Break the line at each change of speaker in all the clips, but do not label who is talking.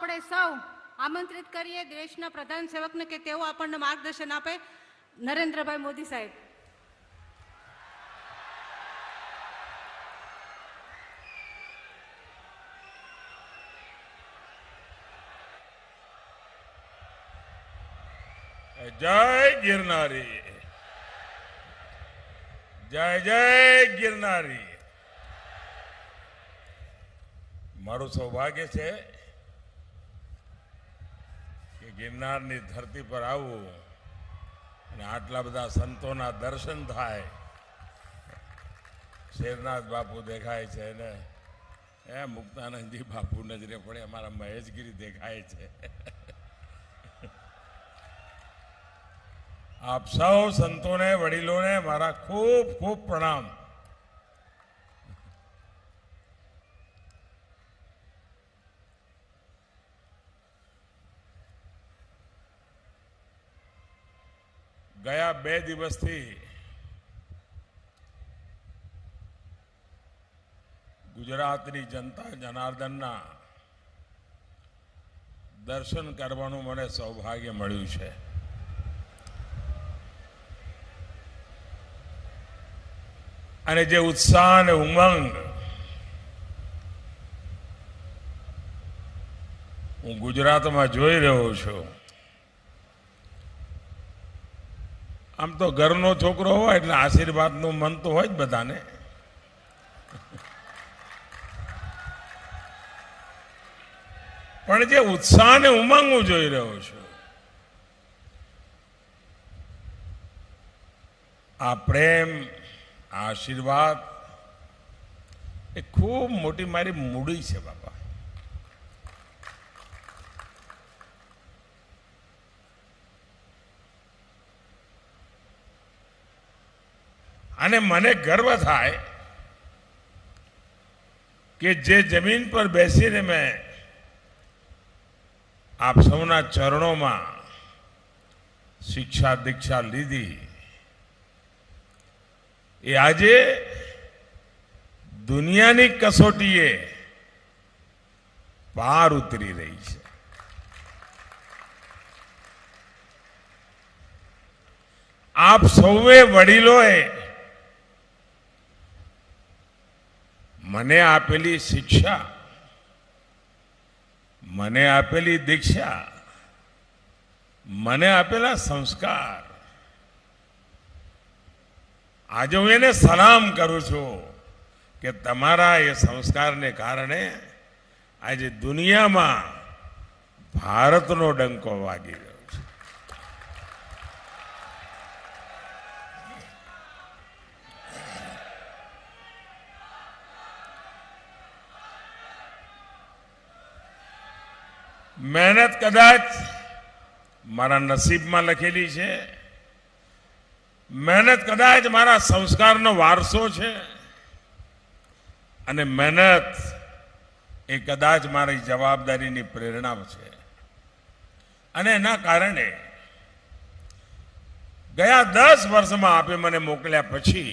આપણે સૌ આમંત્રિત કરીએ દેશના પ્રધાન સેવકને કે તેઓ આપણને માર્ગદર્શન આપે. નરેન્દ્રભાઈ મોદી સાહેબ.
जय गिरनारी, जय जय गिरनारी. मारू सौभाग्य है कि गिरनारनी धरती पर आवू અને આટલા બધા સંતોના દર્શન થાય. શેરનાથ બાપુ દેખાય છે ને મુક્તાનંદજી બાપુ નજરે પડે, અમારા મહેશગીરી દેખાય છે. आप सौ संतों ने वडीलों ने मारा खूब खूब प्रणाम. गया 2 दिवस थी गुजरातनी जनता जनार्दनना दर्शन करवानुं मने सौभाग्य मळ्युं छे. અને જે ઉત્સાહ અને ઉમંગ હું ગુજરાતમાં જોઈ રહ્યો છું, આમ તો ઘરનો છોકરો હોય એટલે આશીર્વાદનું મન તો હોય જ બધાને. પણ જે ઉત્સાહ અને ઉમંગ હું જોઈ રહ્યો છું, આ પ્રેમ, आशीर्वाद ए खूब मोटी मारी मूडी है बापा. अने मने गर्व थाय कि जे जमीन पर बेसीने मैं आप सबना चरणों में शिक्षा दीक्षा लीधी, ये आजे दुनियानी कसोटीए पार उतरी रही है. आप सौवे वडीलोए मने आपेली शिक्षा, मने आपेली दीक्षा, मने आपेला संस्कार आज हूँ एने सलाम करूँ छू कि तमारा ये संस्कार ने कारणे आज दुनिया में भारत नो डंको वागी रह्यो छे. मेहनत कदाच मारा नसीब में लखेली छे, मेहनत कदाच मारा संस्कारनो वारसो छे, अने मेहनत ए कदाच मारी जवाबदारीनी प्रेरणा छे. अने एना कारणे गया 10 वर्ष में आपे मने मोकल्या पछी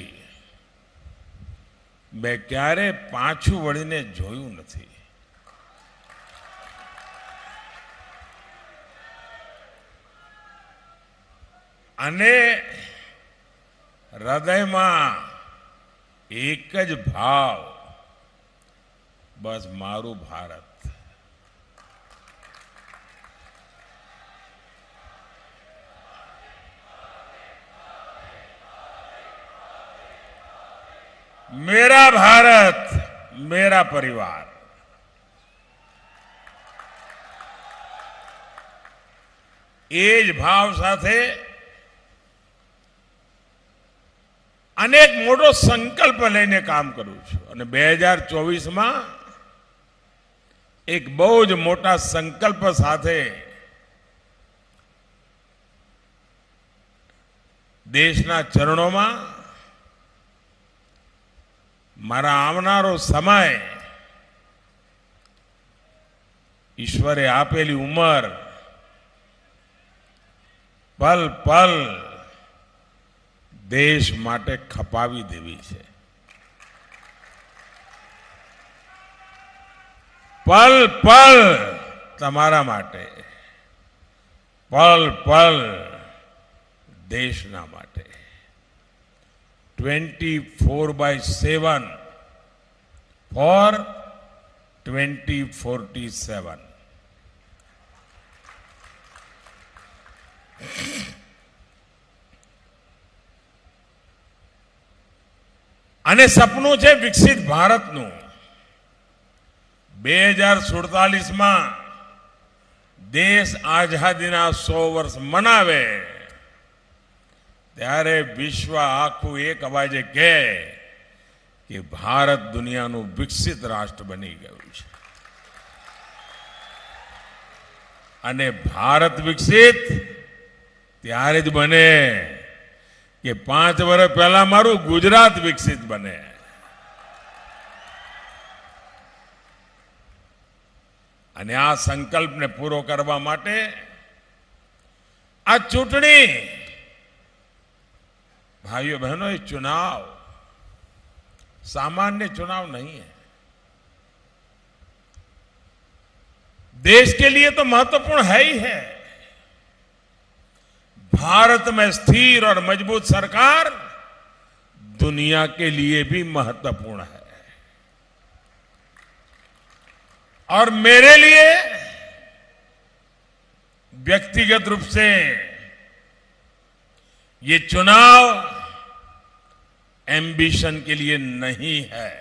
मैं क्यारे पाछू वळीने जोयुं नथी. अने हृदय में एक ज भाव, बस मारू भारत. मेरा भारत, मेरा परिवार. एज भाव साथे अनेक मोटो संकल्प लईने काम करूं छुं. अने 2024 में एक बहुत मोटा संकल्प साथे देशना चरणों में मारा आवनारो समय ईश्वरे आपेली उमर पल पल देश माटे खपावी देवी छे. पल पल તમારા માટે પલ પલ દેશના માટે 24/7 ફોર 2047. અને સપનું છે વિકસિત ભારતનું. 2047માં દેશ આઝાદીના 100 વર્ષ મનાવે ત્યારે વિશ્વ આખું એક અવાજે કહે કે ભારત દુનિયાનું વિકસિત રાષ્ટ્ર બની ગયું છે. અને ભારત વિકસિત ત્યારે જ બને કે 5 વર્ષ પહેલા મારું ગુજરાત વિકસિત બને. અને આ સંકલ્પને પૂરો કરવા માટે આ ચૂંટણી, भाइयों बहनों, ये चुनाव सामान्य चुनाव नहीं है. देश के लिए तो महत्वपूर्ण है ही है. भारत में स्थिर और मजबूत सरकार दुनिया के लिए भी महत्वपूर्ण है. और मेरे लिए व्यक्तिगत रूप से ये चुनाव एम्बिशन के लिए नहीं है.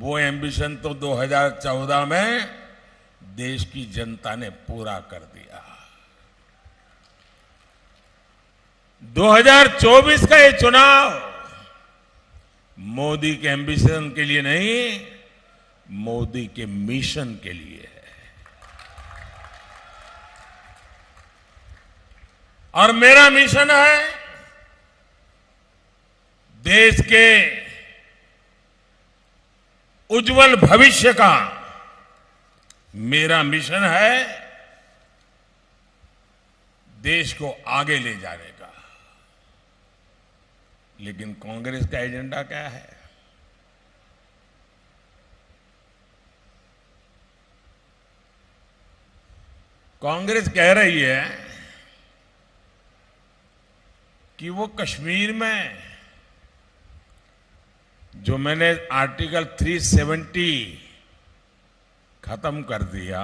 वो एम्बिशन तो 2014 में देश की जनता ने पूरा कर दिया. 2024 का ये चुनाव मोदी के एम्बिशन के लिए नहीं, मोदी के मिशन के लिए है. और मेरा मिशन है देश के उज्जवल भविष्य का. मेरा मिशन है देश को आगे ले जाने का. लेकिन कांग्रेस का एजेंडा क्या है? कांग्रेस कह रही है कि वो कश्मीर में जो मैंने आर्टिकल 370 खत्म कर दिया,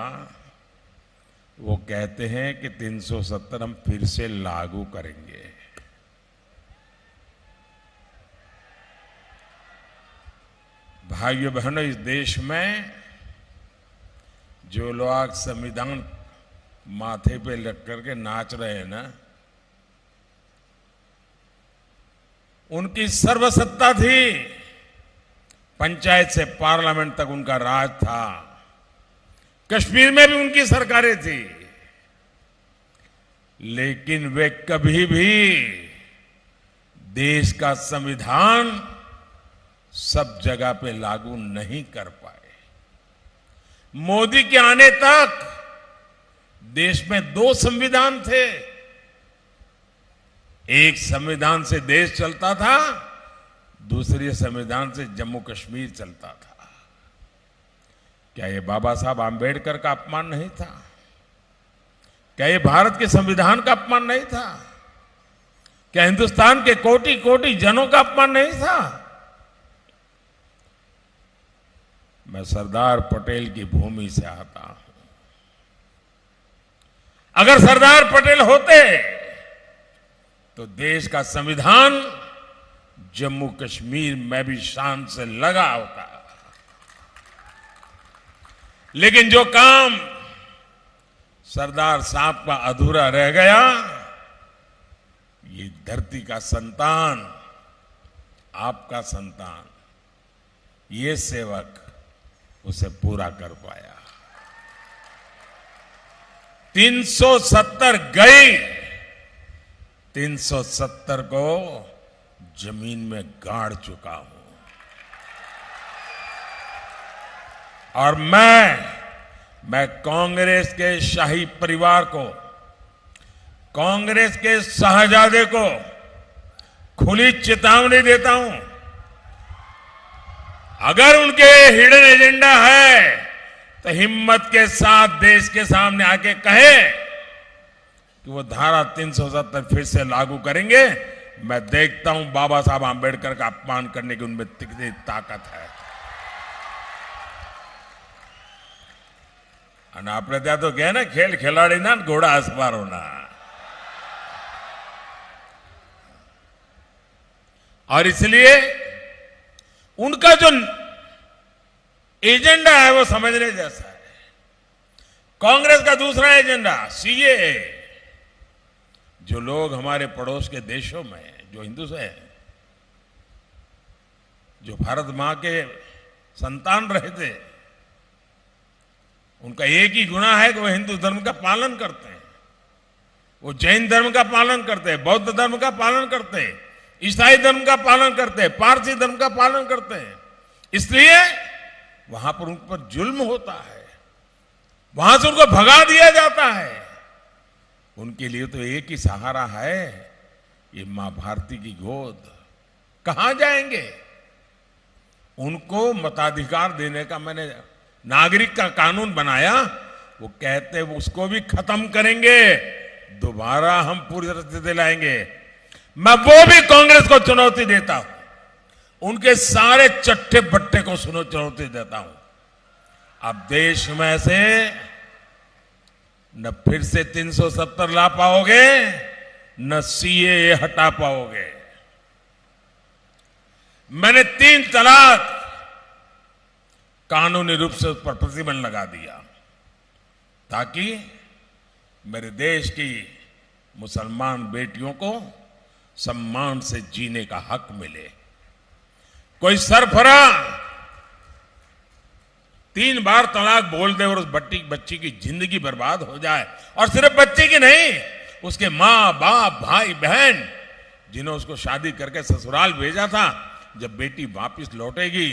वो कहते हैं कि 370 हम फिर से लागू करेंगे. भाइयों बहनों, इस देश में जो लोग संविधान माथे पे लग करके नाच रहे हैं ना, उनकी सर्वसत्ता थी. पंचायत से पार्लियामेंट तक उनका राज था. कश्मीर में भी उनकी सरकारें थी. लेकिन वे कभी भी देश का संविधान सब जगह पे लागू नहीं कर पाए. मोदी के आने तक देश में 2 संविधान थे. एक संविधान से देश चलता था, दूसरे संविधान से जम्मू कश्मीर चलता था. क्या ये बाबा साहब आंबेडकर का अपमान नहीं था? क्या ये भारत के संविधान का अपमान नहीं था? क्या हिंदुस्तान के कोटि कोटि जनों का अपमान नहीं था? मैं सरदार पटेल की भूमि से आता हूं. अगर सरदार पटेल होते तो देश का संविधान जम्मू कश्मीर में भी शान से लगा होता. लेकिन जो काम सरदार साहब का अधूरा रह गया, ये धरती का संतान, आपका संतान, ये सेवक उसे पूरा कर पाया. 370 गई, 370 को जमीन में गाड़ चुका हूं. और मैं कांग्रेस के शाही परिवार को, कांग्रेस के शाहजादे को खुली चेतावनी देता हूं. अगर उनके हिडन एजेंडा है तो हिम्मत के साथ देश के सामने आके कहे कि वो धारा 370 फिर से लागू करेंगे, मैं देखता हूं बाबा साहब आंबेडकर का अपमान करने की उनमें कितनी ताकत है। અને આપણે ત્યાં તો કહે ને ખેલ ખેલાડીના ઘોડા અસવારોના। और इसलिए उनका जो एजेंडा है वो समझने जैसा है। कांग्रेस का दूसरा एजेंडा सीएए, जो लोग हमारे पड़ोस के देशों में जो हिंदू हैं, जो भारत मां के संतान रहे थे, उनका एक ही गुना है कि वो हिंदू धर्म का पालन करते हैं, वो जैन धर्म का पालन करते हैं, बौद्ध धर्म का पालन करते हैं, ईसाई धर्म का पालन करते हैं, पारसी धर्म का पालन करते हैं। इसलिए वहां पर उन पर जुल्म होता है, वहां से उनको भगा दिया जाता है। उनके लिए तो एक ही सहारा है, ये मां भारती की गोद। कहां जाएंगे? उनको मताधिकार देने का मैंने नागरिक का कानून बनाया, वो कहते हैं उसको भी खत्म करेंगे, दोबारा हम पूरी तरह से दिलाएंगे। मैं वो भी कांग्रेस को चुनौती देता हूं, उनके सारे चट्टे बट्टे को चुनौती देता हूं। अब देश में से न फिर से 370 ला पाओगे, न सीएए हटा पाओगे। मैंने 3 तलाक कानूनी रूप से उस पर प्रतिबंध लगा दिया, ताकि मेरे देश की मुसलमान बेटियों को सम्मान से जीने का हक मिले। कोई सरफरा 3 बार तलाक बोल दे और उस बच्ची की जिंदगी बर्बाद हो जाए, और सिर्फ बच्ची की नहीं, उसके मां बाप भाई बहन जिन्होंने उसको शादी करके ससुराल भेजा था, जब बेटी वापस लौटेगी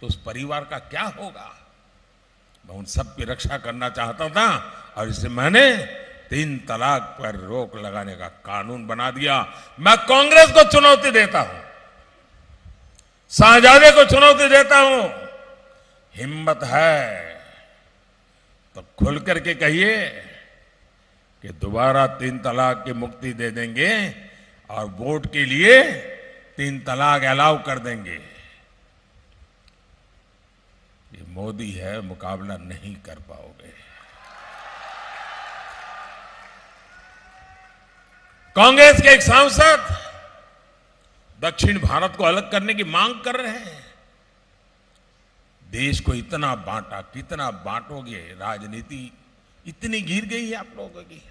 तो उस परिवार का क्या होगा? मैं उन सब की रक्षा करना चाहता था, और इसलिए मैंने 3 तलाक पर रोक लगाने का कानून बना दिया। मैं कांग्रेस को चुनौती देता हूं, शाहजादे को चुनौती देता हूं, हिम्मत है तो खुल करके कहिए कि दोबारा 3 तलाक की मुक्ति दे देंगे और वोट के लिए 3 तलाक अलाउ कर देंगे। ये मोदी है, मुकाबला नहीं कर पाओगे। कांग्रेस के एक सांसद दक्षिण भारत को अलग करने की मांग कर रहे हैं। देश को इतना बांटा, कितना बांटोगे? राजनीति इतनी गिर गई है आप लोगों की।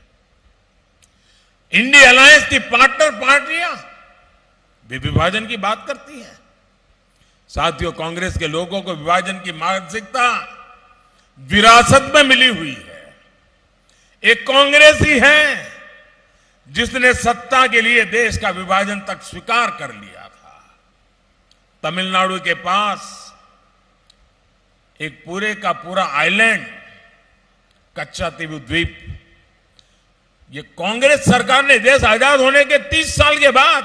इंडिया अलायंस की पार्टनर पार्टियां भी विभाजन की बात करती हैं। साथियों, कांग्रेस के लोगों को विभाजन की मानसिकता विरासत में मिली हुई है। एक कांग्रेस ही है जिसने सत्ता के लिए देश का विभाजन तक स्वीकार कर लिया था। तमिलनाडु के पास एक पूरे का पूरा आइलैंड, कच्चातीव द्वीप, ये कांग्रेस सरकार ने देश आजाद होने के 30 साल के बाद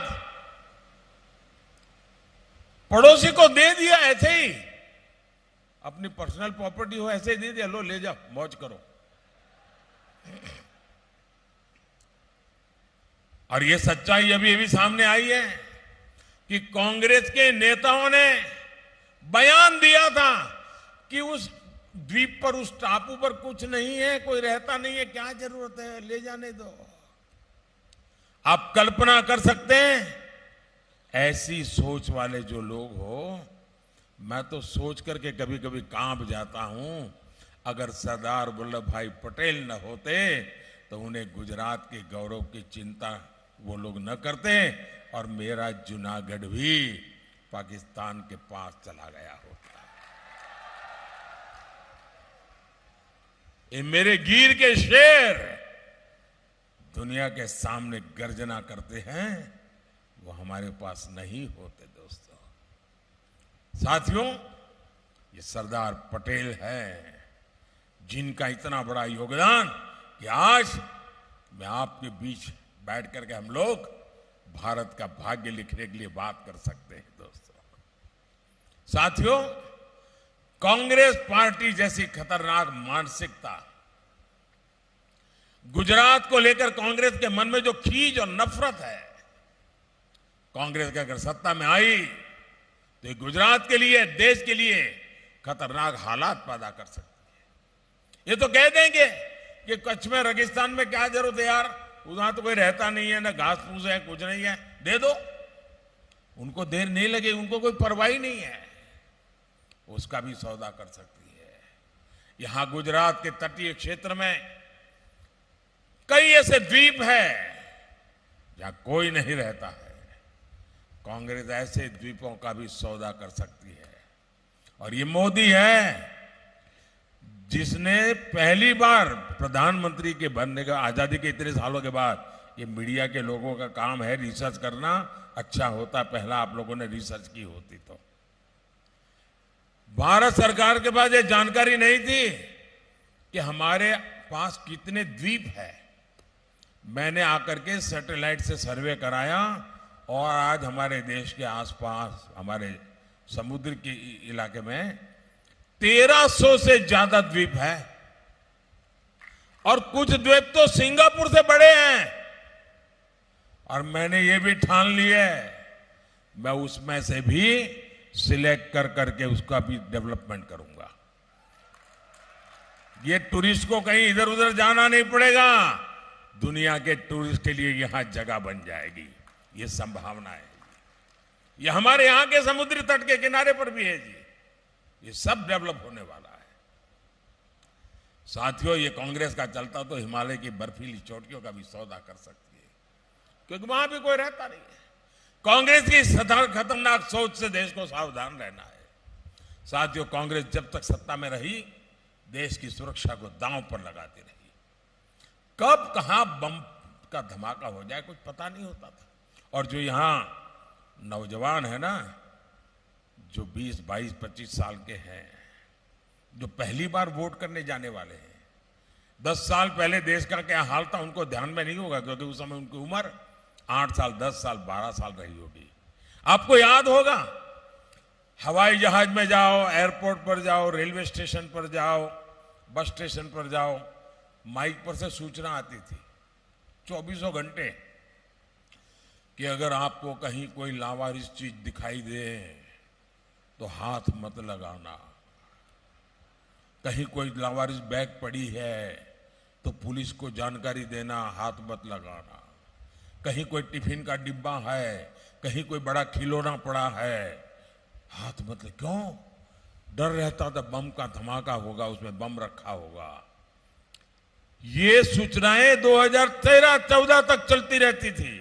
पड़ोसी को दे दिया। ऐसे ही अपनी पर्सनल प्रॉपर्टी हो ऐसे ही दे दिया, लो ले जाओ, मौज करो। और ये सच्चाई अभी अभी सामने आई है कि कांग्रेस के नेताओं ने बयान दिया था कि उस द्वीप पर, उस टापू पर कुछ नहीं है, कोई रहता नहीं है, क्या जरूरत है, ले जाने दो। आप कल्पना कर सकते हैं ऐसी सोच वाले जो लोग हो, मैं तो सोच करके कभी कभी कांप जाता हूं। अगर सरदार वल्लभ भाई पटेल न होते तो उन्हें गुजरात के गौरव की चिंता वो लोग न करते, और मेरा जूनागढ़ भी पाकिस्तान के पास चला गया होता। ये मेरे गिर के शेर दुनिया के सामने गर्जना करते हैं, वो हमारे पास नहीं होते। दोस्तों, साथियों, ये सरदार पटेल है जिनका इतना बड़ा योगदान कि आज मैं आपके बीच बैठ करके हम लोग भारत का भाग्य लिखने के लिए बात कर सकते हैं। दोस्तों, साथियों, कांग्रेस पार्टी जैसी खतरनाक मानसिकता, गुजरात को लेकर कांग्रेस के मन में जो खींच और नफरत है, कांग्रेस के अगर सत्ता में आई तो ये गुजरात के लिए, देश के लिए खतरनाक हालात पैदा कर सकती है। ये तो कह देंगे कि कच्छ में, रेगिस्तान में क्या जरूरत है यार, वहां तो कोई रहता नहीं है, ना घास फूस है, कुछ नहीं है, दे दो। उनको देर नहीं लगे, उनको कोई परवाह नहीं है, उसका भी सौदा कर सकती है। यहां गुजरात के तटीय क्षेत्र में कई ऐसे द्वीप है जहां कोई नहीं रहता है। कांग्रेस ऐसे द्वीपों का भी सौदा कर सकती है। और ये मोदी है जिसने पहली बार प्रधानमंत्री के बनने का, आजादी के इतने सालों के बाद, ये मीडिया के लोगों का काम है रिसर्च करना, अच्छा होता पहला आप लोगों ने रिसर्च की होती तो। भारत सरकार के पास ये जानकारी नहीं थी कि हमारे पास कितने द्वीप है। मैंने आकर के सैटेलाइट से सर्वे कराया और आज हमारे देश के आसपास, हमारे समुद्र के इलाके में 1300 से ज्यादा द्वीप है और कुछ द्वीप तो सिंगापुर से बड़े हैं। और मैंने ये भी ठान लिया है, मैं उसमें से भी सिलेक्ट कर करके उसका भी डेवलपमेंट करूंगा। ये टूरिस्ट को कहीं इधर उधर जाना नहीं पड़ेगा, दुनिया के टूरिस्ट के लिए यहां जगह बन जाएगी, ये संभावना है। ये हमारे यहां के समुद्री तट के किनारे पर भी है जी, ये सब डेवलप होने वाला है। साथियों, ये कांग्रेस का चलता तो हिमालय की बर्फीली चोटियों का भी सौदा कर सकती है, क्योंकि वहां भी कोई रहता नहीं है। कांग्रेस की खतरनाक सोच से देश को सावधान रहना है। साथियों, कांग्रेस जब तक सत्ता में रही, देश की सुरक्षा को दांव पर लगाती रही। कब कहां बम का धमाका हो जाए कुछ पता नहीं होता था। और जो यहां नौजवान है ना, जो 20, 22, 25 साल के हैं, जो पहली बार वोट करने जाने वाले हैं, 10 साल पहले देश का क्या हाल था उनको ध्यान में नहीं होगा, क्योंकि उस समय उनकी उम्र 8 साल, 10 साल, 12 साल रही होगी। आपको याद होगा, हवाई जहाज में जाओ, एयरपोर्ट पर जाओ, रेलवे स्टेशन पर जाओ, बस स्टेशन पर जाओ, माइक पर से सूचना आती थी 24 घंटे कि अगर आपको कहीं कोई लावारिस चीज दिखाई दे तो हाथ मत लगाना, कहीं कोई लावारिस बैग पड़ी है तो पुलिस को जानकारी देना, हाथ मत लगाना, कहीं कोई टिफिन का डिब्बा है, कहीं कोई बड़ा खिलौना पड़ा है, हाथ मत लगा। क्यों? डर रहता था बम का धमाका होगा, उसमें बम रखा होगा। ये सूचनाएं 2013-14 तक चलती रहती थी।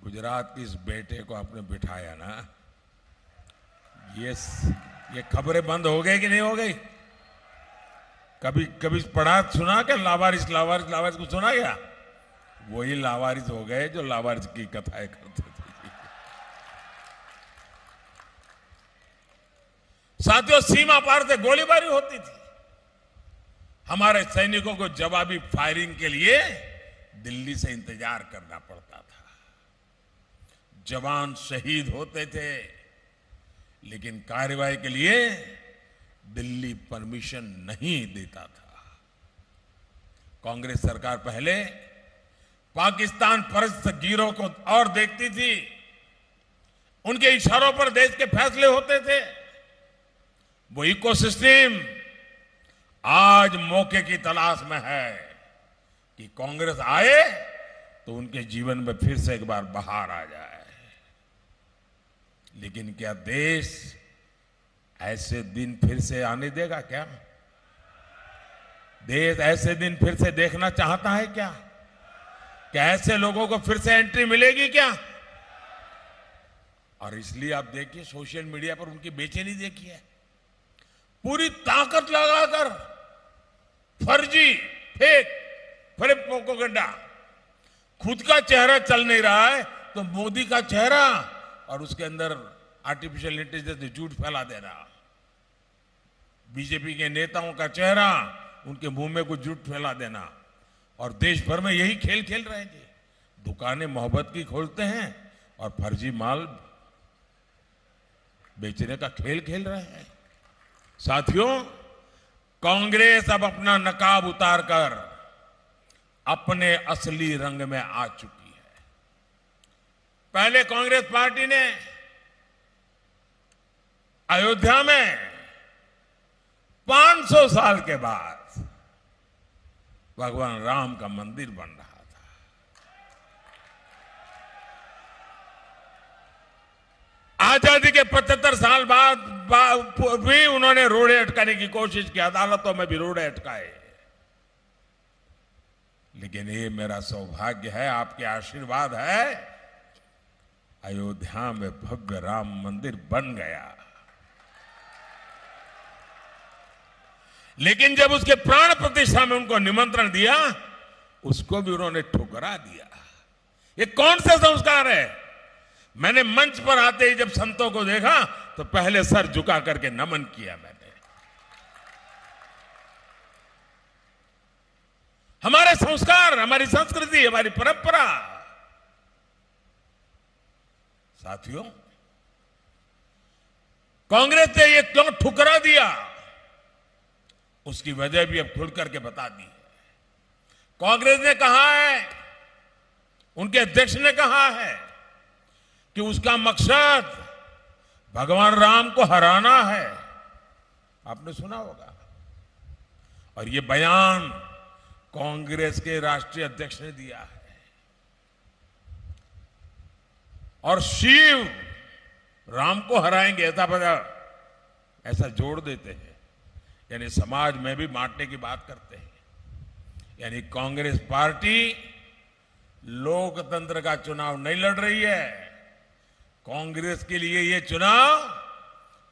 गुजरात के इस बेटे को आपने बिठाया ना, ये खबरें बंद हो गई कि नहीं हो गई? कभी पढ़ा सुना क्या? लावारिस को सुना क्या? वही लावारिस हो गए जो लावारिस की कथाएं करते थे। साथियों, सीमा पार से गोलीबारी होती थी। हमारे सैनिकों को जवाबी फायरिंग के लिए दिल्ली से इंतजार करना पड़ता था। जवान शहीद होते थे, लेकिन कार्रवाई के लिए दिल्ली परमिशन नहीं देता था। कांग्रेस सरकार पहले पाकिस्तान परस्त गिरोह को और देखती थी, उनके इशारों पर देश के फैसले होते थे। वो इकोसिस्टम आज मौके की तलाश में है कि कांग्रेस आए तो उनके जीवन में फिर से एक बार बहार आ जाए। लेकिन क्या देश ऐसे दिन फिर से आने देगा? क्या देश ऐसे दिन फिर से देखना चाहता है? क्या ऐसे लोगों को फिर से एंट्री मिलेगी क्या? और इसलिए आप देखिए, सोशल मीडिया पर उनकी बेचैनी देखिए, पूरी ताकत लगाकर फर्जी फेक प्रोपेगेंडा, खुद का चेहरा चल नहीं रहा है तो मोदी का चेहरा और उसके अंदर आर्टिफिशियल इंटेलिजेंस झूठ फैला दे रहा, बीजेपी के नेताओं का चेहरा, उनके मुंह में कुछ झूठ फैला देना, और देश भर में यही खेल खेल रहे थे। दुकानें मोहब्बत की खोलते हैं और फर्जी माल बेचने का खेल खेल रहे हैं। साथियों, कांग्रेस अब अपना नकाब उतारकर अपने असली रंग में आ चुकी है। पहले कांग्रेस पार्टी ने अयोध्या में 500 साल के बाद भगवान राम का मंदिर बन रहा था। आजादी के 75 साल बाद भी उन्होंने रोड़े अटकाने की कोशिश की, अदालतों में भी रोड़े अटकाए। लेकिन ये मेरा सौभाग्य है, आपके आशीर्वाद है, अयोध्या में भव्य राम मंदिर बन गया। लेकिन जब उसके प्राण प्रतिष्ठा में उनको निमंत्रण दिया, उसको भी उन्होंने ठुकरा दिया। ये कौन सा संस्कार है? मैंने मंच पर आते ही जब संतों को देखा तो पहले सर झुका करके नमन किया मैंने। हमारे संस्कार, हमारी संस्कृति, हमारी परंपरा। साथियों, कांग्रेस ने ये क्यों ठुकरा दिया, उसकी वजह भी अब खुल करके बता दी है। कांग्रेस ने कहा है, उनके अध्यक्ष ने कहा है कि उसका मकसद भगवान राम को हराना है। आपने सुना होगा। और ये बयान कांग्रेस के राष्ट्रीय अध्यक्ष ने दिया है। और शिव राम को हराएंगे ऐसा जोड़ देते हैं, यानी समाज में भी बांटने की बात करते हैं। यानी कांग्रेस पार्टी लोकतंत्र का चुनाव नहीं लड़ रही है। कांग्रेस के लिए ये चुनाव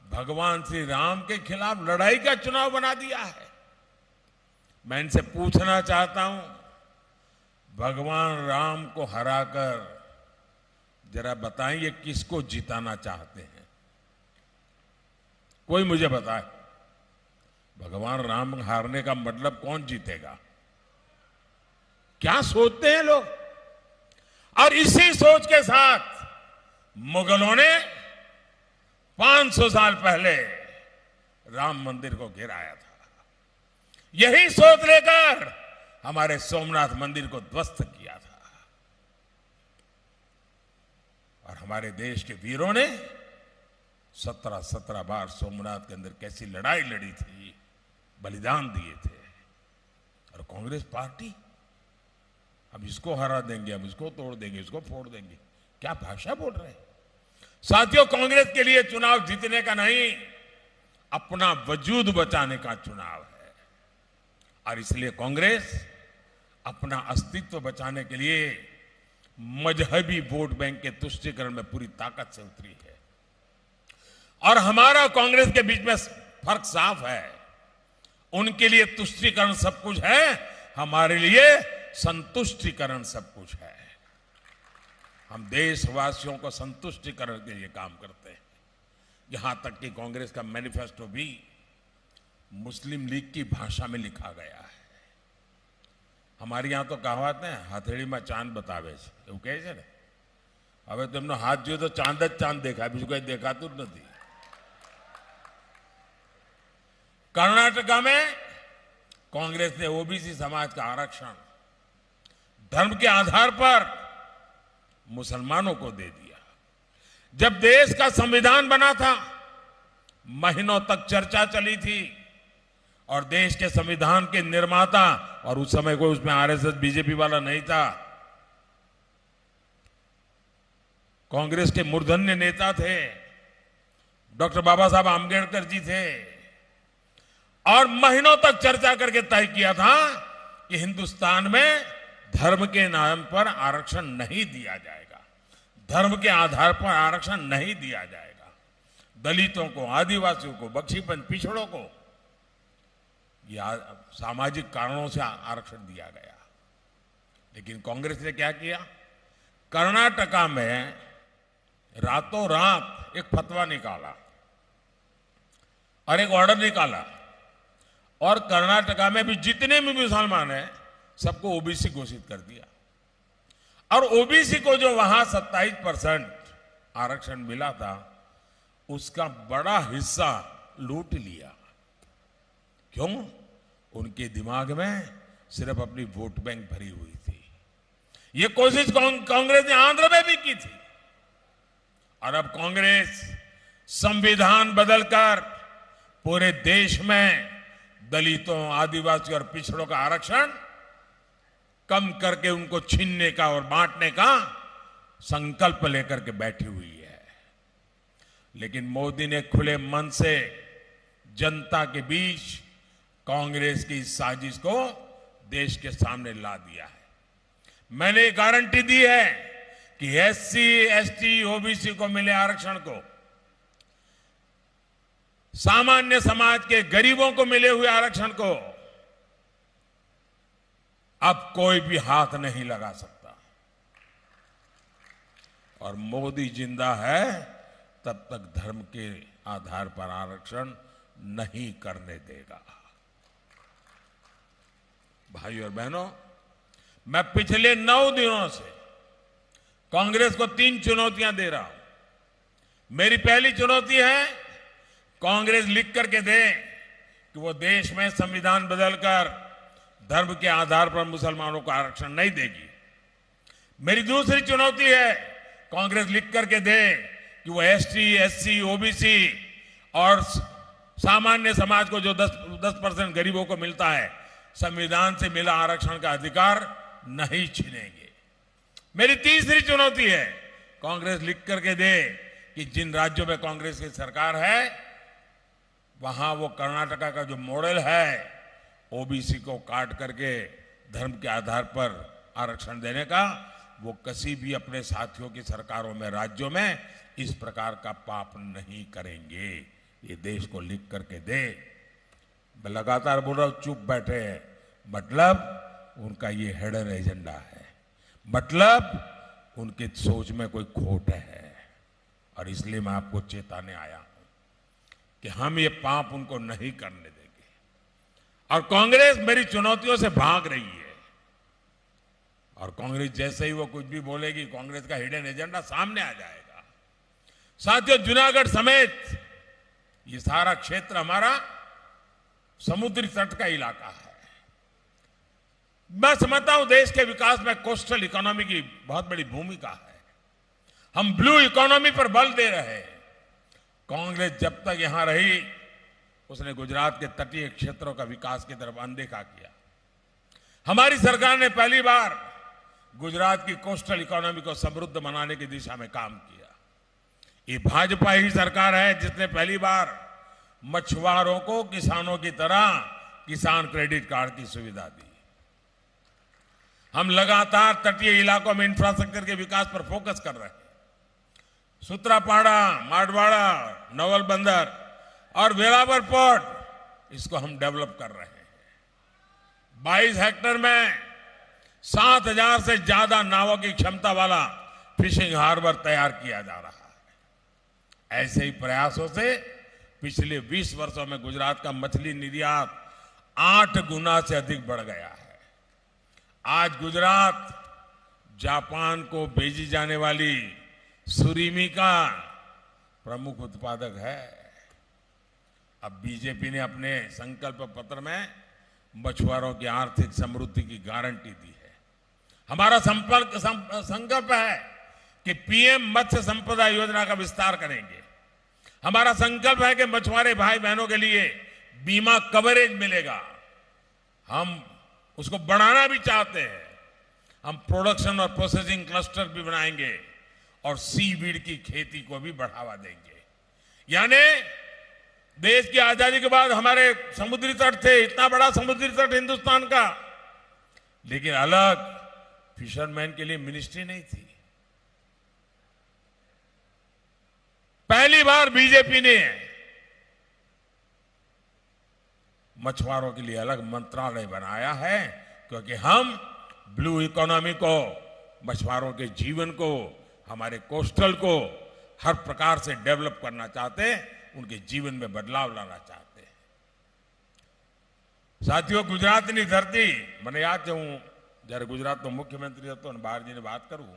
भगवान श्री राम के खिलाफ लड़ाई का चुनाव बना दिया है। मैं इनसे पूछना चाहता हूं, भगवान राम को हराकर जरा बताएं ये किसको जिताना चाहते हैं? कोई मुझे बताए। भगवान राम हारने का मतलब कौन जीतेगा? क्या सोचते हैं लोग? और इसी सोच के साथ मुगलों ने 500 साल पहले राम मंदिर को गिराया था। यही सोच लेकर हमारे सोमनाथ मंदिर को ध्वस्त किया था। और हमारे देश के वीरों ने 17 बार सोमनाथ के अंदर कैसी लड़ाई लड़ी थी, बलिदान दिए थे। और कांग्रेस पार्टी अब इसको हरा देंगे, अब इसको तोड़ देंगे, इसको फोड़ देंगे, क्या भाषा बोल रहे हैं? साथियों, कांग्रेस के लिए चुनाव जीतने का नहीं, अपना वजूद बचाने का चुनाव है। और इसलिए कांग्रेस अपना अस्तित्व बचाने के लिए मजहबी वोट बैंक के तुष्टीकरण में पूरी ताकत से उतरी है। और हमारा कांग्रेस के बीच में फर्क साफ है। उनके लिए तुष्टीकरण सब कुछ है, हमारे लिए संतुष्टिकरण सब कुछ है। हम देशवासियों को संतुष्टिकरण के लिए काम करते हैं। यहां तक कि कांग्रेस का मैनिफेस्टो भी मुस्लिम लीग की भाषा में लिखा गया है। हमारे यहां तो कहावत है, हथेड़ी में चांद बतावे એવું કહે છે ને। હવે તેમનો હાથ જોયો તો ચાંદ જ ચાંદ દેખાય, બીજું કઈ દેખાતું જ નથી। कर्नाटका में कांग्रेस ने ओबीसी समाज का आरक्षण धर्म के आधार पर मुसलमानों को दे दिया। जब देश का संविधान बना था, महीनों तक चर्चा चली थी और देश के संविधान के निर्माता, और उस समय कोई उसमें आरएसएस बीजेपी वाला नहीं था, कांग्रेस के मूर्धन्य नेता थे, डॉक्टर बाबा साहब आंबेडकर जी थे। और महीनों तक चर्चा करके तय किया था कि हिंदुस्तान में धर्म के नाम पर आरक्षण नहीं दिया जाएगा, धर्म के आधार पर आरक्षण नहीं दिया जाएगा। दलितों को, आदिवासियों को, बख्शीपंथ पिछड़ों को या सामाजिक कारणों से आरक्षण दिया गया। लेकिन कांग्रेस ने क्या किया? कर्नाटका में रातों रात एक फतवा निकाला और एक ऑर्डर निकाला, और कर्नाटका में भी जितने भी मुसलमान हैं सबको ओबीसी घोषित कर दिया। और ओबीसी को जो वहां 27% आरक्षण मिला था, उसका बड़ा हिस्सा लूट लिया। क्यों? उनके दिमाग में सिर्फ अपनी वोट बैंक भरी हुई थी। ये कोशिश कांग्रेस ने आंध्र में भी की थी, और अब कांग्रेस संविधान बदलकर पूरे देश में दलितों, आदिवासियों और पिछड़ों का आरक्षण कम करके उनको छीनने का और बांटने का संकल्प लेकर के बैठी हुई है। लेकिन मोदी ने खुले मन से जनता के बीच कांग्रेस की इस साजिश को देश के सामने ला दिया है। मैंने गारंटी दी है कि एससी, एसटी, ओबीसी को मिले आरक्षण को, सामान्य समाज के गरीबों को मिले हुए आरक्षण को अब कोई भी हाथ नहीं लगा सकता। और मोदी जिंदा है तब तक धर्म के आधार पर आरक्षण नहीं करने देगा। भाइयों और बहनों, मैं पिछले 9 दिनों से कांग्रेस को 3 चुनौतियां दे रहा हूं। मेरी पहली चुनौती है, कांग्रेस लिख करके दे कि वो देश में संविधान बदलकर धर्म के आधार पर मुसलमानों को आरक्षण नहीं देगी। मेरी दूसरी चुनौती है, कांग्रेस लिख करके दे कि वो एसटी, एससी, ओबीसी और सामान्य समाज को जो 10% गरीबों को मिलता है, संविधान से मिला आरक्षण का अधिकार नहीं छीनेंगे। मेरी तीसरी चुनौती है, कांग्रेस लिख करके दे कि जिन राज्यों में कांग्रेस की सरकार है, वहां वो कर्नाटका का जो मॉडल है, ओबीसी को काट करके धर्म के आधार पर आरक्षण देने का, वो किसी भी अपने साथियों की सरकारों में, राज्यों में इस प्रकार का पाप नहीं करेंगे। ये देश को लिख करके दे। मैं लगातार बोल रहा हूं, चुप बैठे हैं, मतलब उनका ये हिडन एजेंडा है, मतलब उनकी सोच में कोई खोट है। और इसलिए मैं आपको चेताने आया हूं कि हम ये पाप उनको नहीं करने देंगे। और कांग्रेस मेरी चुनौतियों से भाग रही है, और कांग्रेस जैसे ही वो कुछ भी बोलेगी, कांग्रेस का हिडन एजेंडा सामने आ जाएगा। साथियों, जूनागढ़ समेत ये सारा क्षेत्र हमारा समुद्री तट का इलाका है। मैं समझता हूं देश के विकास में कोस्टल इकोनॉमी की बहुत बड़ी भूमिका है। हम ब्लू इकोनॉमी पर बल दे रहे हैं। कांग्रेस जब तक यहां रही, उसने गुजरात के तटीय क्षेत्रों का विकास की तरफ अनदेखा किया। हमारी सरकार ने पहली बार गुजरात की कोस्टल इकोनॉमी को समृद्ध बनाने की दिशा में काम किया। ये भाजपा ही सरकार है जिसने पहली बार मछुआरों को किसानों की तरह किसान क्रेडिट कार्ड की सुविधा दी। हम लगातार तटीय इलाकों में इंफ्रास्ट्रक्चर के विकास पर फोकस कर रहे हैं। सूत्रापाड़ा, माडवाड़ा, नवल बंदर और वेरावल पोर्ट, इसको हम डेवलप कर रहे हैं। 22 हेक्टेयर में 7,000 से ज्यादा नावों की क्षमता वाला फिशिंग हार्बर तैयार किया जा रहा है। ऐसे ही प्रयासों से पिछले 20 वर्षों में गुजरात का मछली निर्यात 8 गुना से अधिक बढ़ गया है। आज गुजरात जापान को भेजी जाने वाली सुरीमी का प्रमुख उत्पादक है। अब बीजेपी ने अपने संकल्प पत्र में मछुआरों की आर्थिक समृद्धि की गारंटी दी है। हमारा संकल्प है कि पीएम मत्स्य संपदा योजना का विस्तार करेंगे। हमारा संकल्प है कि मछुआरे भाई बहनों के लिए बीमा कवरेज मिलेगा। हम उसको बढ़ाना भी चाहते हैं। हम प्रोडक्शन और प्रोसेसिंग क्लस्टर भी बनाएंगे और सीवीड की खेती को भी बढ़ावा देंगे। यानी देश की आजादी के बाद हमारे समुद्री तट थे, इतना बड़ा समुद्री तट हिंदुस्तान का, लेकिन अलग फिशरमैन के लिए मिनिस्ट्री नहीं थी। पहली बार बीजेपी ने मछुआरों के लिए अलग मंत्रालय बनाया है, क्योंकि हम ब्लू इकोनॉमी को, मछुआरों के जीवन को, हमारे कोस्टल को हर प्रकार से डेवलप करना चाहते हैं, उनके जीवन में बदलाव लाना चाहते हैं। साथियों, गुजरातनी धरती, મને યાદ છે હું જ્યારે ગુજરાતનો મુખ્યમંત્રી હતો અને બહાર જઈને વાત કરું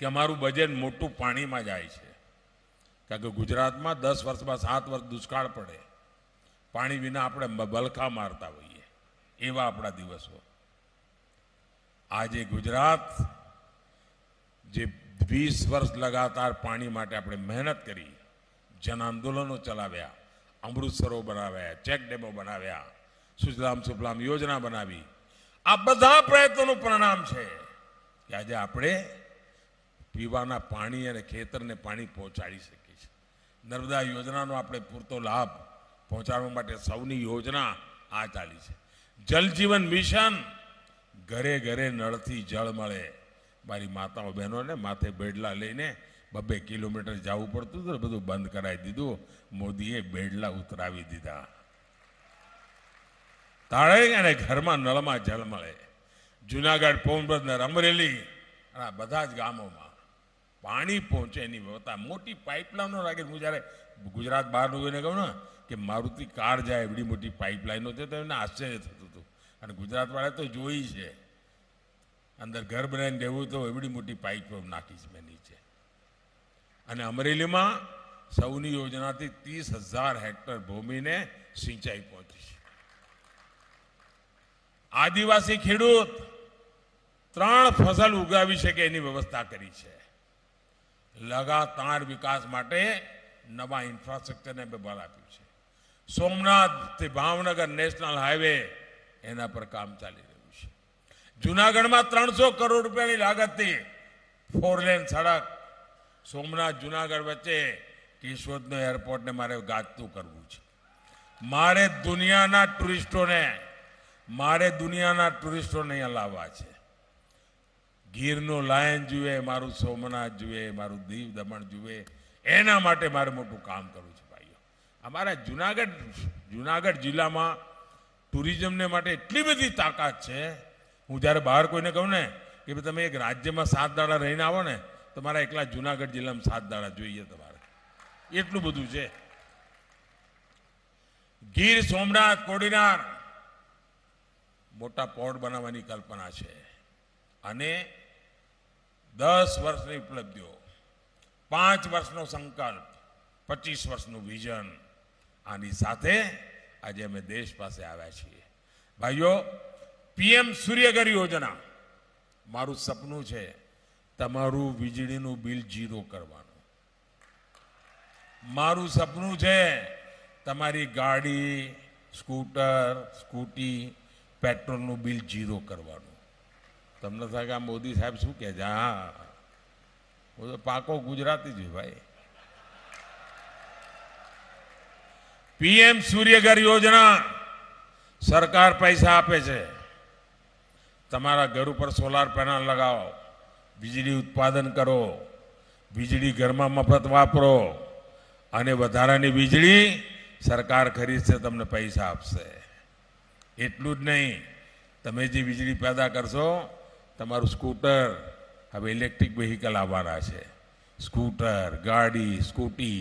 કે અમારું બજેટ મોટું પાણીમાં જાય છે, કારણ કે ગુજરાતમાં 10 વર્ષમાં 7 વર્ષ દુષ્કાળ પડે, પાણી વિના આપણે બલખા મારતા હોઈએ એવા આપણા દિવસો. આજે ગુજરાત જે 20 વર્ષ લગાતાર પાણી માટે આપણે મહેનત કરી, જન આંદોલનો ચલાવ્યા, અમૃત સરોવર બનાવ્યા, ચેક ડેમો બનાવ્યા, સુજલામ સુફલામ યોજના બનાવી, આ બધા પ્રયત્નોનું પરિણામ છે કે આજે આપણે પીવાના પાણી અને ખેતરને પાણી પહોંચાડી શકીએ છીએ. નર્મદા યોજનાનો આપણે પૂરતો લાભ પહોંચાડવા માટે સૌની યોજના આ ચાલી છે. જલ જીવન મિશન, ઘરે ઘરે નળથી જળ મળે. મારી માતાઓ બહેનોને માથે બેડલા લઈને 2 કિલોમીટર જવું પડતું હતું, બધું બંધ કરાવી દીધું. મોદીએ બેડલા ઉતરાવી દીધા. તાળે અને ઘરમાં નળમાં જળ મળે. જુનાગઢ, પોરબંદર, અમરેલી આ બધા જ ગામોમાં પાણી પહોંચે એની વ્યવસ્થા. મોટી પાઇપલાઇનો લાગે. હું જ્યારે ગુજરાત બહારનું કોઈને કહું ને કે મારુતિ કાર જાય એવડી મોટી પાઇપલાઇનો છે તો એમને આશ્ચર્ય થતું હતું. અને ગુજરાતવાળા તો જોઈ છે, અંદર ઘર બનાવીને રહેવું તો એવડી મોટી પાઇપ નાખી છે મેં નીચે. અને અમરેલીમાં સૌની યોજનાથી 30,000 હેક્ટર ભૂમિને સિંચાઈ પહોંચી છે. આદિવાસી ખેડૂત 3 ફસલ ઉગાવી શકે એની વ્યવસ્થા કરી છે. લગાતાર વિકાસ માટે નવા ઇન્ફ્રાસ્ટ્રક્ચરને બળ આપ્યું છે. સોમનાથથી ભાવનગર નેશનલ હાઈવે એના પર કામ ચાલી રહ્યું છે. જુનાગઢમાં 300 કરોડ રૂપિયાની લાગતથી 4 લેન સડક સોમનાથ જુનાગઢ વચ્ચે કેશોદનો એરપોર્ટને મારે ગાજતું કરવું છે. મારે દુનિયાના ટુરિસ્ટોને અહીંયા લાવવા છે. ગીરનો લાયન જુએ, મારું સોમનાથ જુએ, મારું દીવ દમણ જુએ, એના માટે મારે મોટું કામ કરવું છે ભાઈઓ. અમારા જુનાગઢ જિલ્લામાં ટુરિઝમને માટે એટલી બધી તાકાત છે. હું જ્યારે બહાર કોઈને કહું ને કે ભાઈ તમે એક રાજ્યમાં 7 દાડા રહીને આવો ને તો મારા એકલા જુનાગઢ જિલ્લામાં 7 દાડા જોઈએ તમારે, એટલું બધું છે. ગીર, સોમનાથ, કોડીનાર મોટા પોર્ટ બનાવવાની કલ્પના છે. અને 10 વર્ષની ઉપલબ્ધિઓ, 5 વર્ષનો સંકલ્પ, 25 વર્ષનું વિઝન, આની સાથે આજે અમે દેશ પાસે આવ્યા છીએ. ભાઈઓ, પીએમ સૂર્યઘર યોજના, મારું સપનું છે તમારું વીજળીનું બિલ 0 કરવાનું. મારું સપનું છે તમારી ગાડી, સ્કૂટર, સ્કૂટી, પેટ્રોલનું બિલ 0 કરવાનું. તમને થાય કે આ મોદી સાહેબ શું કહે છે? હા, હું તો પાકો ગુજરાતી છું ભાઈ. પીએમ સૂર્યઘર યોજના, સરકાર પૈસા આપે છે. તમારા ઘર ઉપર સોલાર પેનલ લગાવો, વીજળી ઉત્પાદન કરો, વીજળી ઘરમાં મફત વાપરો, અને વધારાની વીજળી સરકાર ખરીદશે, તમને પૈસા આપશે. એટલું જ નહીં, તમે જે વીજળી પેદા કરશો, તમારું સ્કૂટર, હવે ઇલેક્ટ્રિક વ્હીકલ આવવાના છે. સ્કૂટર, ગાડી, સ્કૂટી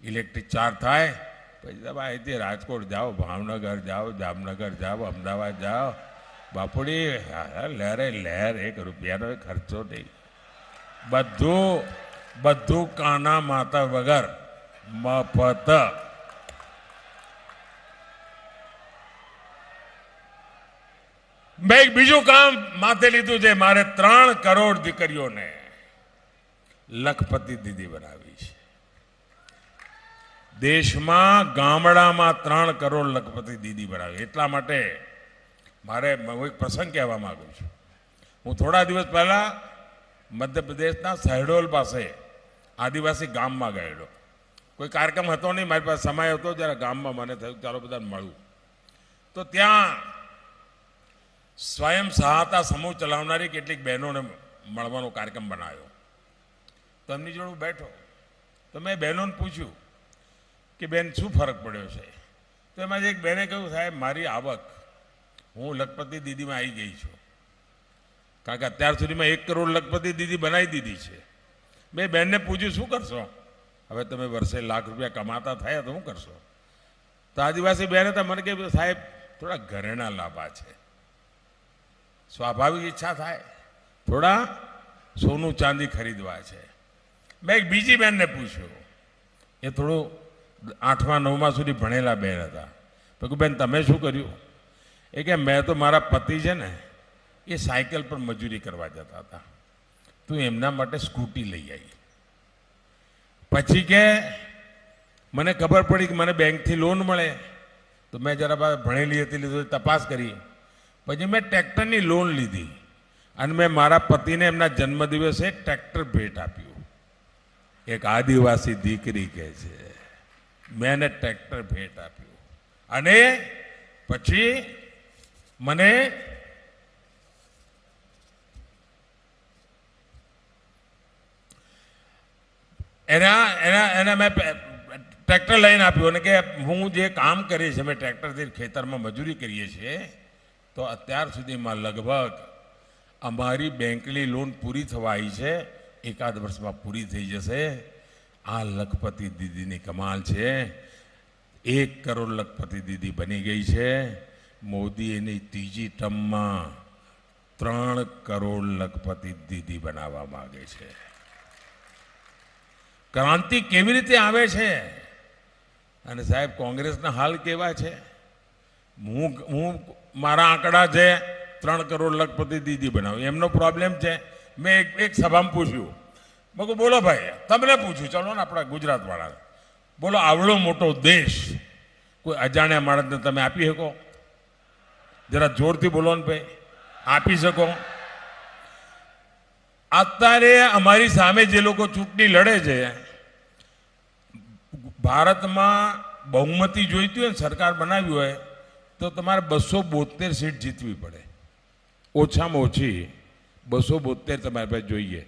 ઇલેક્ટ્રિક ચાર્જ થાય. પછી તમે અહીંથી રાજકોટ જાઓ, ભાવનગર જાઓ, જામનગર જાઓ, અમદાવાદ જાઓ, બાપુડી લહેરે લહેર, 1 રૂપિયાનો ખર્ચો નહીં. બધું કાના માતા વગર મફત. મેં એક બીજું કામ માથે લીધું છે. મારે 3 કરોડ દીકરીઓને લખપતિ દીદી બનાવી છે. દેશમાં ગામડામાં 3 કરોડ લખપતિ દીદી બનાવી. એટલા માટે મારે એક પ્રસંગ કહેવા માંગુ છું. હું થોડા દિવસ પહેલા મધ્યપ્રદેશના શહેડોલ પાસે આદિવાસી ગામમાં ગયેલો. કોઈ કાર્યક્રમ હતો નહીં, મારી પાસે સમય હતો, જ્યારે ગામમાં મને થયું ચાલો બધાને મળું. તો ત્યાં સ્વયં સહાયતા સમૂહ ચલાવનારી કેટલીક બહેનોને મળવાનો કાર્યક્રમ બનાવ્યો. તો એમની જોડે હું બેઠો, તો મેં બહેનોને પૂછ્યું કે બેન શું ફરક પડ્યો છે? તો એમાં એક બહેને કહ્યું, સાહેબ મારી આવક, હું લખપતિ દીદીમાં આવી ગઈ છું, કારણ કે અત્યાર સુધીમાં 1 કરોડ લખપતિ દીદી બનાવી દીધી છે. મેં બહેનને પૂછ્યું શું કરશો? હવે તમે વર્ષે લાખ રૂપિયા કમાતા થયા તો શું કરશો? તો આદિવાસી બહેને તો મને કહ્યું, સાહેબ થોડા ઘરેણા લાવવા છે. સ્વાભાવિક ઈચ્છા થાય, થોડા સોનું ચાંદી ખરીદવા છે. મેં એક બીજી બહેનને પૂછ્યું, એ થોડું 8મા 9મા સુધી ભણેલા બહેન હતા. તો બેન તમે શું કર્યું? એ કે મેં તો મારા પતિ છે ને એ સાયકલ પર મજૂરી કરવા જતા હતા, તો એમના માટે સ્કૂટી લઈ આવી. પછી કે મને ખબર પડી કે મને બેંકથી લોન મળે, તો મેં જરા ભણેલી હતી લીધું તપાસ કરી. પછી મેં ટ્રેક્ટરની લોન લીધી અને મેં મારા પતિને એમના જન્મદિવસે ટ્રેક્ટર ભેટ આપ્યું. એક આદિવાસી દીકરી કહે છે મેં એને ટ્રેક્ટર ભેટ આપ્યું. અને પછી મને એના મેં ટ્રેક્ટર લઈને આપ્યું અને કે હું જે કામ કરીએ છીએ, અમે ટ્રેક્ટરથી ખેતરમાં મજૂરી કરીએ છીએ, તો અત્યાર સુધીમાં લગભગ અમારી બેંકની લોન પૂરી થવા આવી છે, એકાદ વર્ષમાં પૂરી થઈ જશે. આ લખપતિ દીદીની કમાલ છે. 1 કરોડ લખપતિ દીદી બની ગઈ છે. મોદી એની ત્રીજી ટર્મમાં 3 કરોડ લખપતિ દીદી બનાવવા માંગે છે. ક્રાંતિ કેવી રીતે આવે છે? અને સાહેબ કોંગ્રેસના હાલ કેવા છે? હું મારા આંકડા છે 3 કરોડ લખપતિ દીદી બનાવું, એમનો પ્રોબ્લેમ છે. મેં એક સભામાં પૂછ્યું, મેં કહ્યું બોલો ભાઈ, તમને પૂછ્યું, ચલો ને આપણા ગુજરાતવાળા, બોલો આવડો મોટો દેશ કોઈ અજાણ્યા માણસને તમે આપી શકો? જરા જોરથી બોલો ને ભાઈ, આપી શકો? અત્યારે અમારી સામે જે લોકો ચૂંટણી લડે છે, ભારતમાં બહુમતી જોઈતી હોય ને સરકાર બનાવી હોય તો તમારે 272 સીટ જીતવી પડે. ઓછામાં ઓછી 272 તમારી પાસે જોઈએ.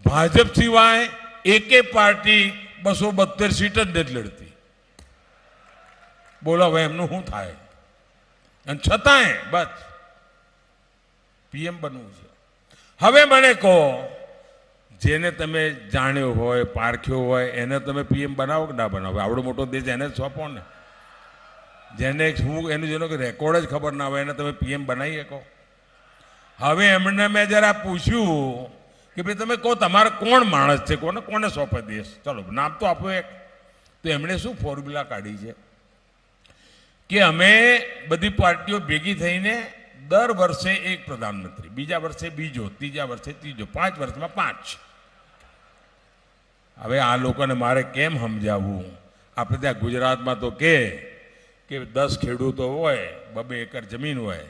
ભાજપ સિવાય એકે પાર્ટી 272 સીટ જ નથી લડતી. બોલો હવે એમનું શું થાય? અને છતાંય બસ પીએમ બનવું છે. હવે મને કહો, જેને તમે જાણ્યો હોય, પારખ્યો હોય, એને તમે પીએમ બનાવો કે ના બનાવો? આવડો મોટો દેશ એને જ સોંપો ને. જેને જેનો રેકોર્ડ જ ખબર ના હોય એને તમે પીએમ બનાવી શકો? હવે એમને મેં જરા પૂછ્યું કે ભાઈ તમે કહો તમારે કોણ માણસ છે, કોને સોંપે દેશ? ચલો નામ તો આપો એક. તો એમણે શું ફોર્મ્યુલા કાઢી છે કે અમે બધી પાર્ટીઓ ભેગી થઈને દર વર્ષે એક પ્રધાનમંત્રી, બીજા વર્ષે બીજો, ત્રીજા વર્ષે ત્રીજો, 5 વર્ષમાં 5. હવે આ લોકોને મારે કેમ સમજાવવું? આપણે ત્યાં ગુજરાતમાં તો કે 10 ખેડૂતો હોય, 2 એકર જમીન હોય,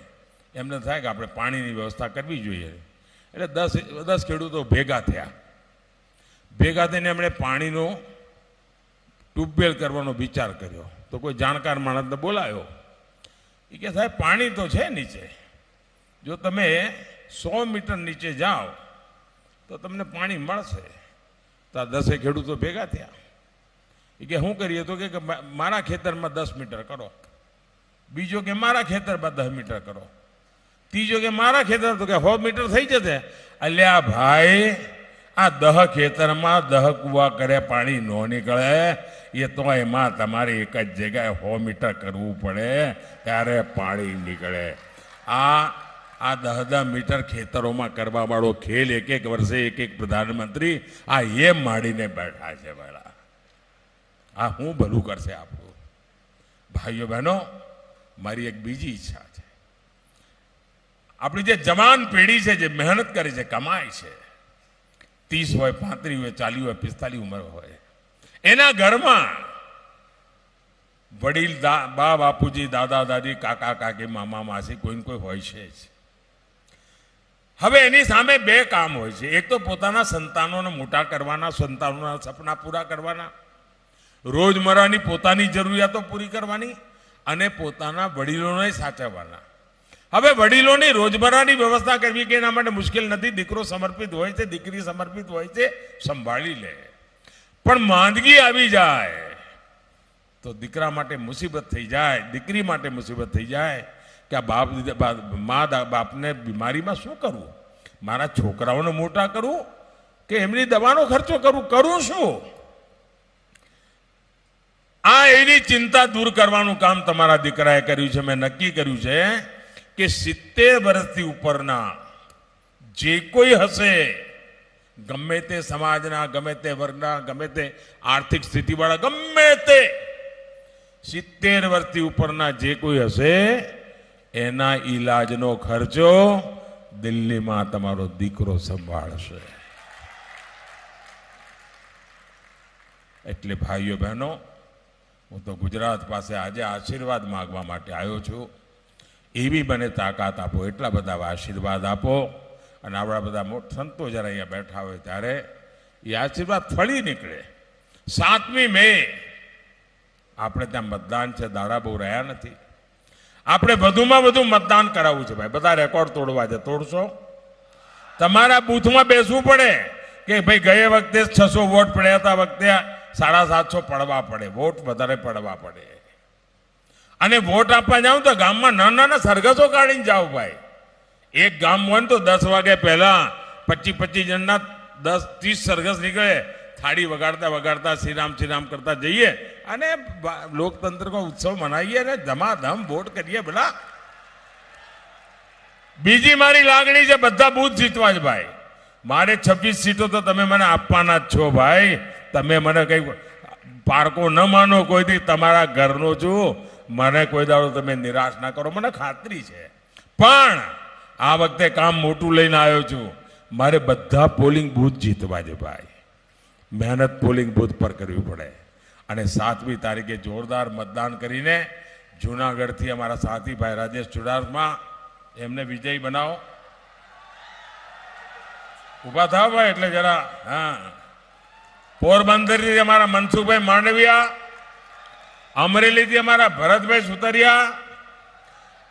એમને થાય કે આપણે પાણીની વ્યવસ્થા કરવી જોઈએ. એટલે 10 ખેડૂતો ભેગા થયા. ભેગા થઈને એમણે પાણીનો ટ્યુબવેલ કરવાનો વિચાર કર્યો. તો કોઈ જાણકાર માણસને બોલાયો. એ કે સાહેબ પાણી તો છે નીચે, જો તમે 100 મીટર નીચે જાઓ તો તમને પાણી મળશે. તો આ 10 ખેડૂતો ભેગા થયા. એ કે શું કરીએ? તો કે મારા ખેતરમાં 10 મીટર કરો, બીજો કે મારા ખેતરમાં 10 મીટર કરો, ત્રીજો કે મારા ખેતર, તો કે 100 મીટર થઈ જશે. અલ્યા ભાઈ, આ 10 ખેતરમાં 10 કુવા કરે પાણી ન નીકળે, એ તો એમાં તમારે એક જ જગ્યાએ 100 મીટર કરવું પડે ત્યારે પાણી નીકળે. આ 10 મીટર ખેતરોમાં કરવા વાળો ખેલ એક વર્ષે એક પ્રધાનમંત્રી આ એમ માંડીને બેઠા છે. વાળા આ હું ભલું કરશે આપણું? ભાઈઓ બહેનો, મારી એક બીજી ઈચ્છા છે. આપણી જે જવાન પેઢી છે, જે મહેનત કરે છે, કમાય છે, 30 હોય, 35 હોય, 40 હોય, 45 ઉંમર હોય, એના ઘરમાં વડીલ બા બાપુજી, દાદા દાદી, કાકા કાકી, મામા માસી કોઈ ને કોઈ હોય છે જ. હવે એની સામે 2 કામ હોય છે. એક તો પોતાના સંતાનોને મોટા કરવાના, સંતાનોના સપના પૂરા કરવાના, રોજમર્રાની પોતાની જરૂરિયાતો પૂરી કરવાની, અને પોતાના વડીલોને સાચવવાના. હવે વડીલોની રોજમર્રાની વ્યવસ્થા કરવી કે એના માટે મુશ્કેલ નથી. દીકરો સમર્પિત હોય છે, દીકરી સમર્પિત હોય છે, સંભાળી લે. પણ માંદગી આવી જાય તો દીકરા માટે મુસીબત થઈ જાય, દીકરી માટે મુસીબત થઈ જાય કે આ બાપને બીમારીમાં શું કરવું? મારા છોકરાઓને મોટા કરવું કે એમની દવાનો ખર્ચો કરું શું? આ એની ચિંતા દૂર કરવાનું કામ તમારા દીકરાએ કર્યું છે. મેં નક્કી કર્યું છે કે 70 વર્ષથી ઉપરના જે કોઈ હશે, ગમે તે સમાજના, ગમે તે વર્ગના, ગમે તે આર્થિક સ્થિતિવાળા, ગમે તે 70 વર્ષથી ઉપરના જે કોઈ હશે એના ઈલાજનો ખર્ચો દિલ્હીમાં તમારો દીકરો સંભાળશે. એટલે ભાઈઓ બહેનો, હું તો ગુજરાત પાસે આજે આશીર્વાદ માંગવા માટે આવ્યો છું. એવી મને તાકાત આપો, એટલા બધા આશીર્વાદ આપો. અને આપણા બધા સંતો જ્યારે અહીંયા બેઠા હોય ત્યારે એ આશીર્વાદ ફળી નીકળે. 7મી મે આપણે ત્યાં મતદાન છે, દાડા બહુ રહ્યા નથી. આપણે વધુમાં વધુ મતદાન કરાવવું છે ભાઈ. બધા રેકોર્ડ તોડવા છે, તોડશો? તમારા બૂથમાં બેસવું પડે કે ભાઈ ગયે વખતે 600 વોટ પડ્યા હતા, વખતે 750 પડવા પડે, વોટ વધારે પડવા પડે. અને વોટ આપવા જાવ તો ગામમાં નાના સરઘસો કાઢીને જાઓ ભાઈ. એક ગામ હોય ને તો 10 વાગે પહેલા 25 જણના 10-30 સરઘસ નીકળે. થાળી વગાડતા વગાડતા શ્રી રામ કરતા જઈએ અને લોકતંત્ર કો ઉત્સવ મનાવીએ ને ધમાધમ વોટ કરીએ. ભલા બીજી મારી લાગણી છે બધા બૂથ જીતવા જ ભાઈ. મારે 26 સીટો તો તમે મને આપવાના જ છો ભાઈ. તમે મને કઈ પારકો ન માનો, કોઈથી તમારા ઘરનો છું. મને કોઈ દાડો તમે નિરાશ ના કરો, મને ખાતરી છે. પણ આ વખતે કામ મોટું લઈને આવ્યો છું. મારે બધા પોલિંગ બૂથ જીતવા છે ભાઈ. મહેનત પોલિંગ બૂથ પર કરવી પડે. અને 7મી તારીખે જોરદાર મતદાન કરીને જૂનાગઢથી અમારા સાથી ભાઈ રાજેશ ચુડાસમા એમને વિજય બનાવો. ઉભા થાવ ભાઈ. એટલે જરા હા, પોરબંદરથી અમારા મનસુખભાઈ માંડવિયા, અમરેલીથી અમારા ભરતભાઈ સુતરિયા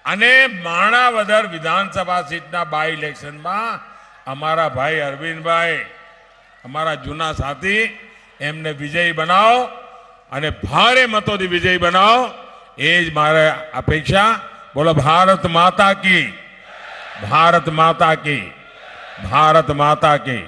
અને માણાવદર વિધાનસભા સીટના બાય ઇલેક્શનમાં અમારા ભાઈ અરવિંદભાઈ, અમારા જૂના સાથી, એમને વિજય બનાવો અને ભારે મતોથી વિજય બનાવો. એ જ મારે અપેક્ષા. બોલો ભારત માતા કી, ભારત માતા કી, ભારત માતા કી.